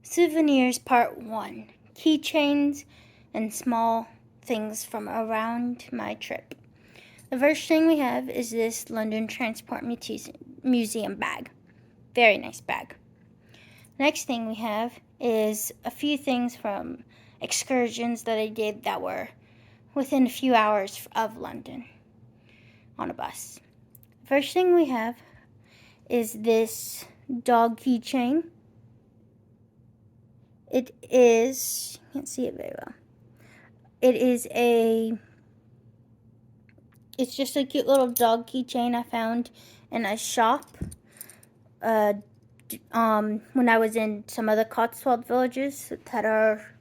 Souvenirs Part 1. Keychains and small things from around my trip. The first thing we have is this London Transport Museum bag. Very nice bag. The next thing we have is a few things from excursions that I did that were within a few hours of London on a bus. First thing we have is this dog keychain. It is, you can't see it very well. It's just a cute little dog keychain I found in a shop when I was in some of the Cotswold villages that are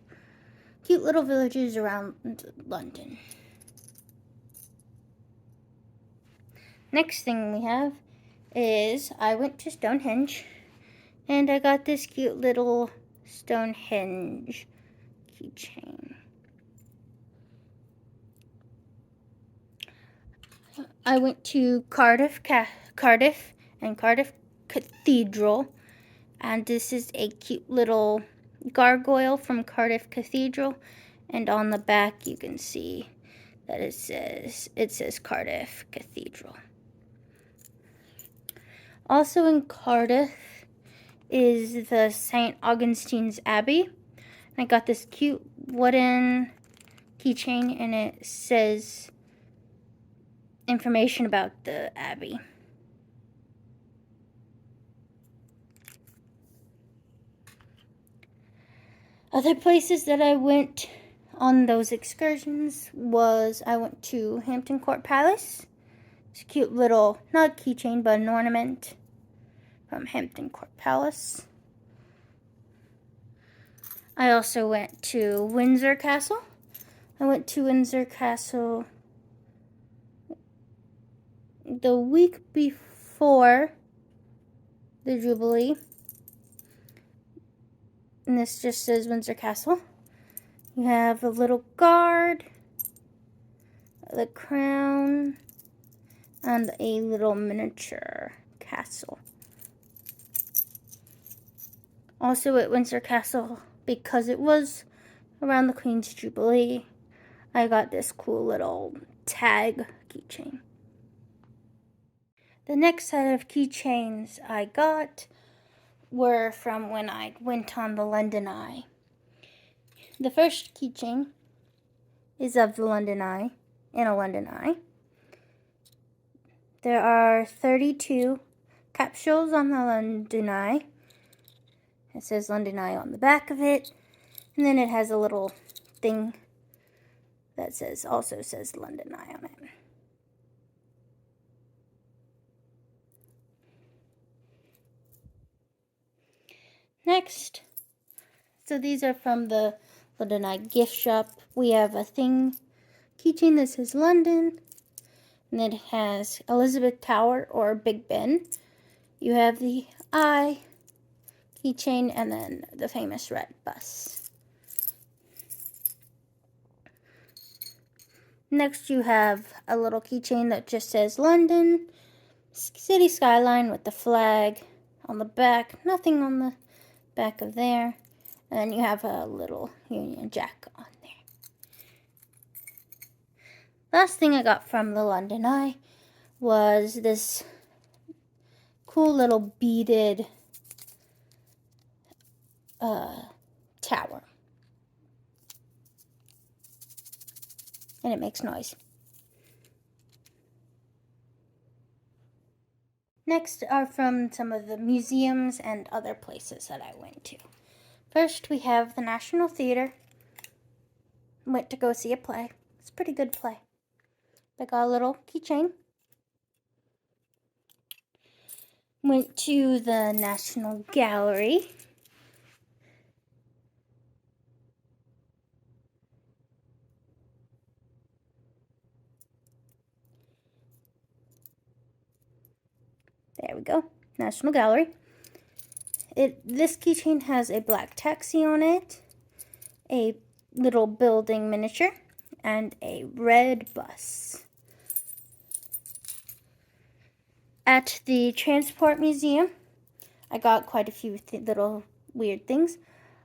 cute little villages around London. Next thing we have is I went to Stonehenge and I got this cute little Stonehenge keychain. I went to Cardiff and Cardiff Cathedral, and this is a cute little gargoyle from Cardiff Cathedral, and on the back you can see that it says Cardiff Cathedral. Also in Cardiff is the St. Augustine's Abbey. I got this cute wooden keychain and it says information about the Abbey. Other places that I went on those excursions was I went to Hampton Court Palace. It's a cute little, not a keychain, but an ornament from Hampton Court Palace. I also went to Windsor Castle. I went to Windsor Castle the week before the Jubilee. And this just says Windsor Castle. You have a little guard, the crown, and a little miniature castle. Also at Windsor Castle, because it was around the Queen's Jubilee, I got this cool little tag keychain. The next set of keychains I got were from when I went on the London Eye. The first keychain is of the London Eye, in a London Eye. There are 32 capsules on the London Eye. It says London Eye on the back of it, and then it has a little thing that also says London Eye on it. Next, so these are from the London Eye gift shop. We have a keychain that says London, and it has Elizabeth Tower or Big Ben. You have the Eye keychain and then the famous red bus. Next you have a little keychain that just says London, city skyline with the flag on the back, nothing on the back of there, and then you have a little Union Jack on there. Last thing I got from the London Eye was this cool little beaded tower. And it makes noise. Next are from some of the museums and other places that I went to. First, we have the National Theatre. Went to go see a play. It's a pretty good play. I got a little keychain. Went to the National Gallery. There we go, National Gallery. This keychain has a black taxi on it, a little building miniature, and a red bus. At the Transport Museum, I got quite a few little weird things.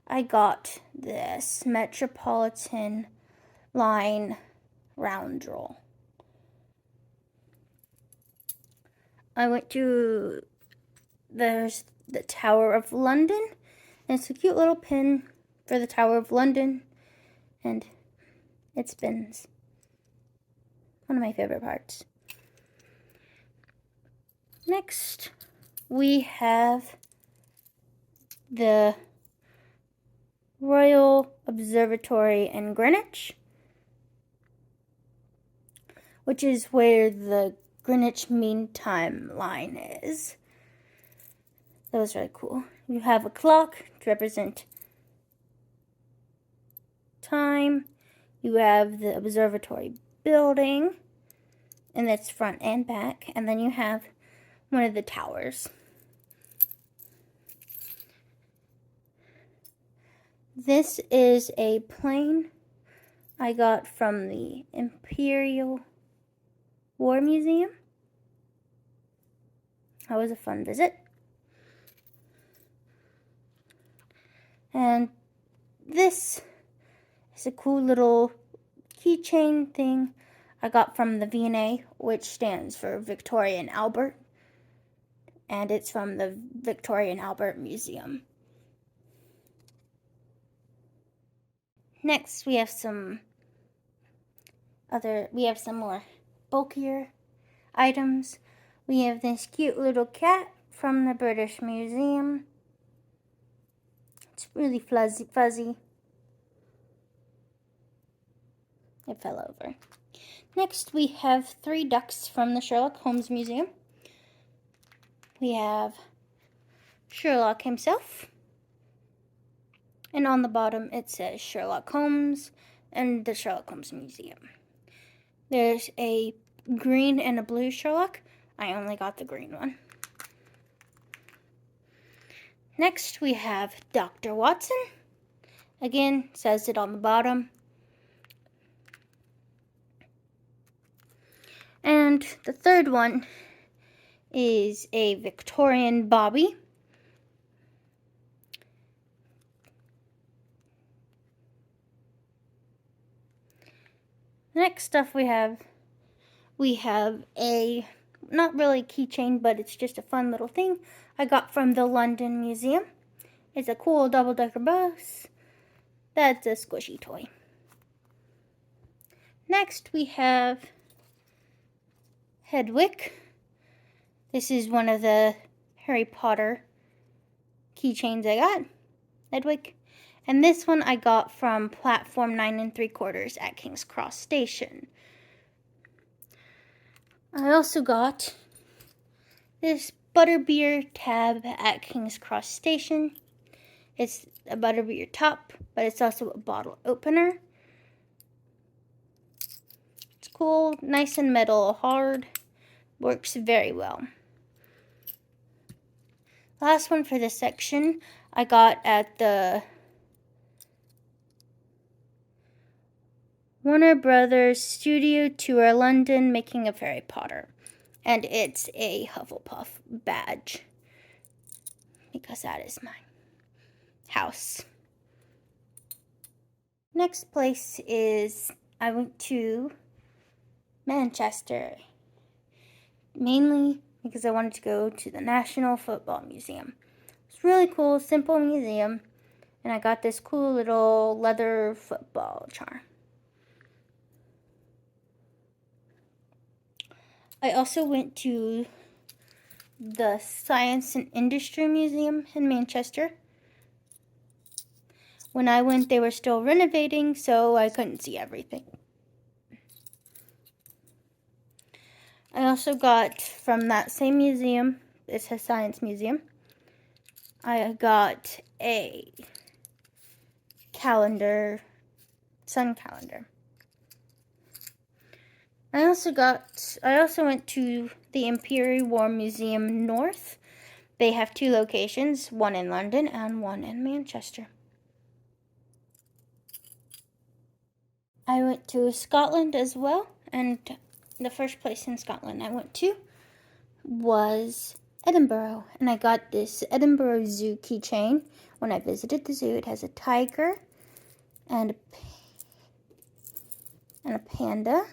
I got this Metropolitan Line roundel. I went to, there's the Tower of London, and it's a cute little pin for the Tower of London, and it spins. One of my favorite parts. Next, we have the Royal Observatory in Greenwich, which is where the Greenwich Mean Time line is. That was really cool. You have a clock to represent time. You have the observatory building, and that's front and back. And then you have one of the towers. This is a plane I got from the Imperial War Museum. That was a fun visit. And this is a cool little keychain thing I got from the V&A, which stands for Victoria and Albert. And it's from the Victoria and Albert Museum. Next, we have some more bulkier items. We have this cute little cat from the British Museum. It's really fuzzy. It fell over. Next, we have 3 ducks from the Sherlock Holmes Museum. We have Sherlock himself. And on the bottom, it says Sherlock Holmes and the Sherlock Holmes Museum. There's a green and a blue Sherlock. I only got the green one. Next, we have Dr. Watson. Again, says it on the bottom. And the third one is a Victorian Bobby. Next stuff we have a, not really keychain, but it's just a fun little thing I got from the London Museum. It's a cool double-decker bus. That's a squishy toy. Next we have Hedwig. This is one of the Harry Potter keychains I got. Hedwig. And this one I got from platform 9 3/4 at King's Cross Station. I also got this butterbeer tab at King's Cross Station. It's a butterbeer top, but it's also a bottle opener. It's cool, nice and metal, hard, works very well. Last one for this section I got at the Warner Brothers Studio Tour London, Making of Harry Potter. And it's a Hufflepuff badge, because that is my house. Next place is, I went to Manchester, mainly because I wanted to go to the National Football Museum. It's really cool, simple museum, and I got this cool little leather football charm. I also went to the Science and Industry Museum in Manchester. When I went, they were still renovating, so I couldn't see everything. I also got from that same museum, it's a science museum, I got a calendar, sun calendar. I also went to the Imperial War Museum North. They have 2 locations, one in London and one in Manchester. I went to Scotland as well, and the first place in Scotland I went to was Edinburgh, and I got this Edinburgh Zoo keychain, when I visited the zoo. It has a tiger and a panda,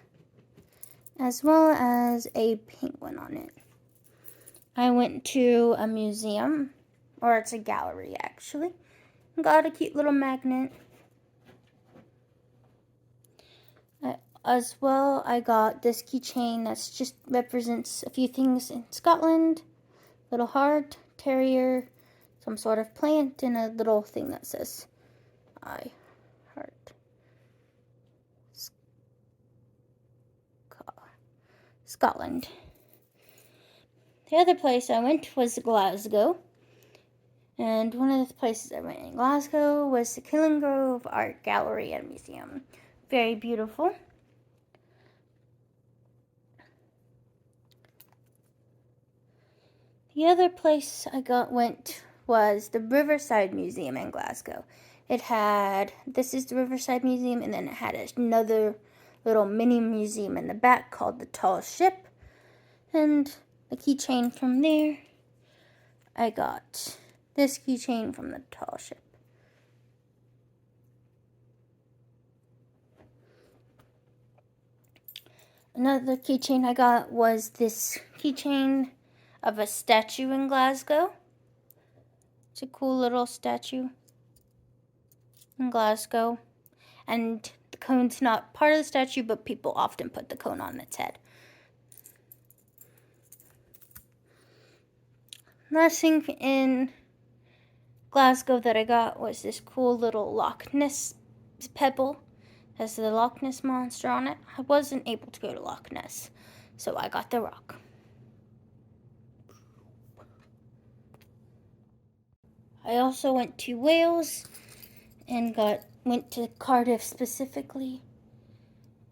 as well as a penguin on it. I went to a museum, or it's a gallery actually, and got a cute little magnet. As well, I got this keychain that's just represents a few things in Scotland. Little heart, terrier, some sort of plant, and a little thing that says I heart Scotland. The other place I went was Glasgow. And one of the places I went in Glasgow was the Killingrove Art Gallery and Museum. Very beautiful. The other place I went was the Riverside Museum in Glasgow. This is the Riverside Museum, and then it had another little mini museum in the back called the Tall Ship. And a keychain from there. I got this keychain from the Tall Ship. Another keychain I got was this keychain of a statue in Glasgow. It's a cool little statue in Glasgow. And the cone's not part of the statue, but people often put the cone on its head. Last thing in Glasgow that I got was this cool little Loch Ness pebble. It has the Loch Ness monster on it. I wasn't able to go to Loch Ness, so I got the rock. I also went to Wales and went to Cardiff specifically.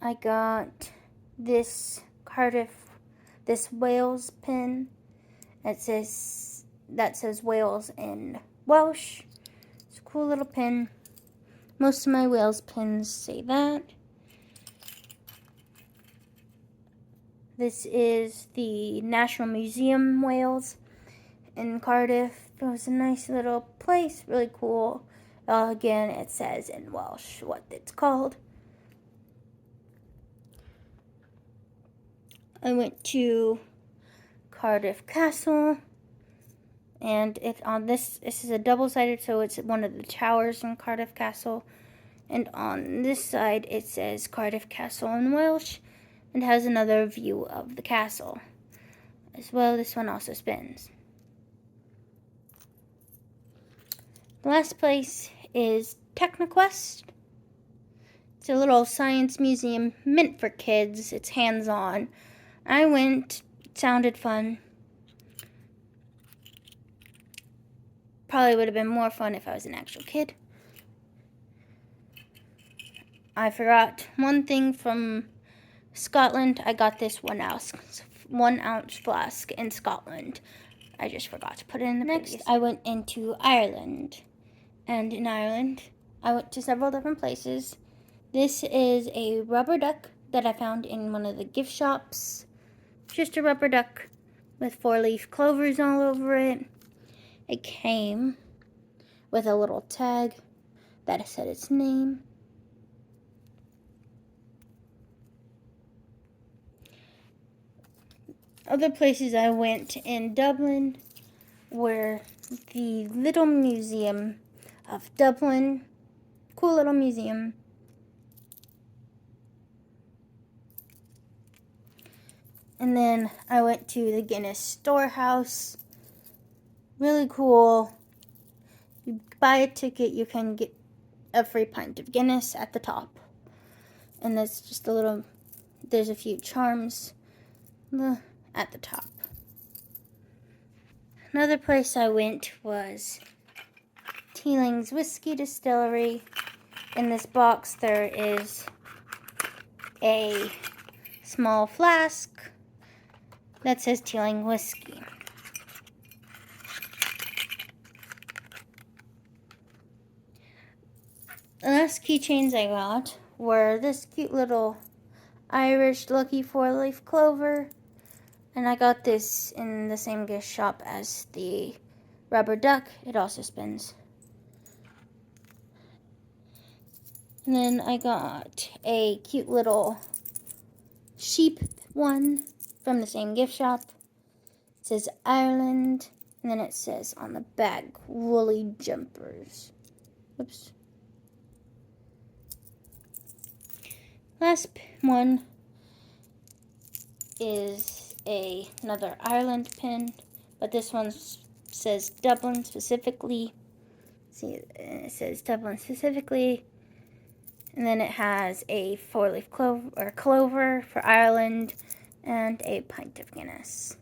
I got this Wales pin. That says Wales in Welsh. It's a cool little pin. Most of my Wales pins say that. This is the National Museum Wales in Cardiff. It was a nice little place, really cool. Again, it says in Welsh what it's called. I went to Cardiff Castle, and this is a double-sided, so it's one of the towers in Cardiff Castle. And on this side, it says Cardiff Castle in Welsh, and has another view of the castle. As well, this one also spins. The last place is TechnoQuest. It's a little science museum meant for kids. It's hands-on. I went. It sounded fun. Probably would have been more fun if I was an actual kid. I forgot one thing from Scotland. I got this 1 ounce flask in Scotland. I just forgot to put it in the Next, I went into Ireland. And in Ireland, I went to several different places. This is a rubber duck that I found in one of the gift shops. Just a rubber duck with 4-leaf clovers all over it. It came with a little tag that said its name. Other places I went in Dublin were the Little Museum of Dublin. Cool little museum. And then I went to the Guinness Storehouse. Really cool. You buy a ticket, you can get a free pint of Guinness at the top. And that's just there's a few charms at the top. Another place I went was Teeling's Whiskey Distillery. In this box there is a small flask that says Teeling Whiskey. The last keychains I got were this cute little Irish Lucky 4-leaf clover. And I got this in the same gift shop as the rubber duck. It also spins. And then I got a cute little sheep one from the same gift shop. It says Ireland, and then it says on the back, woolly jumpers. Oops. Last one is another Ireland pin, but this one says Dublin specifically. See, it says Dublin specifically, and then it has a 4-leaf clover for Ireland and a pint of Guinness.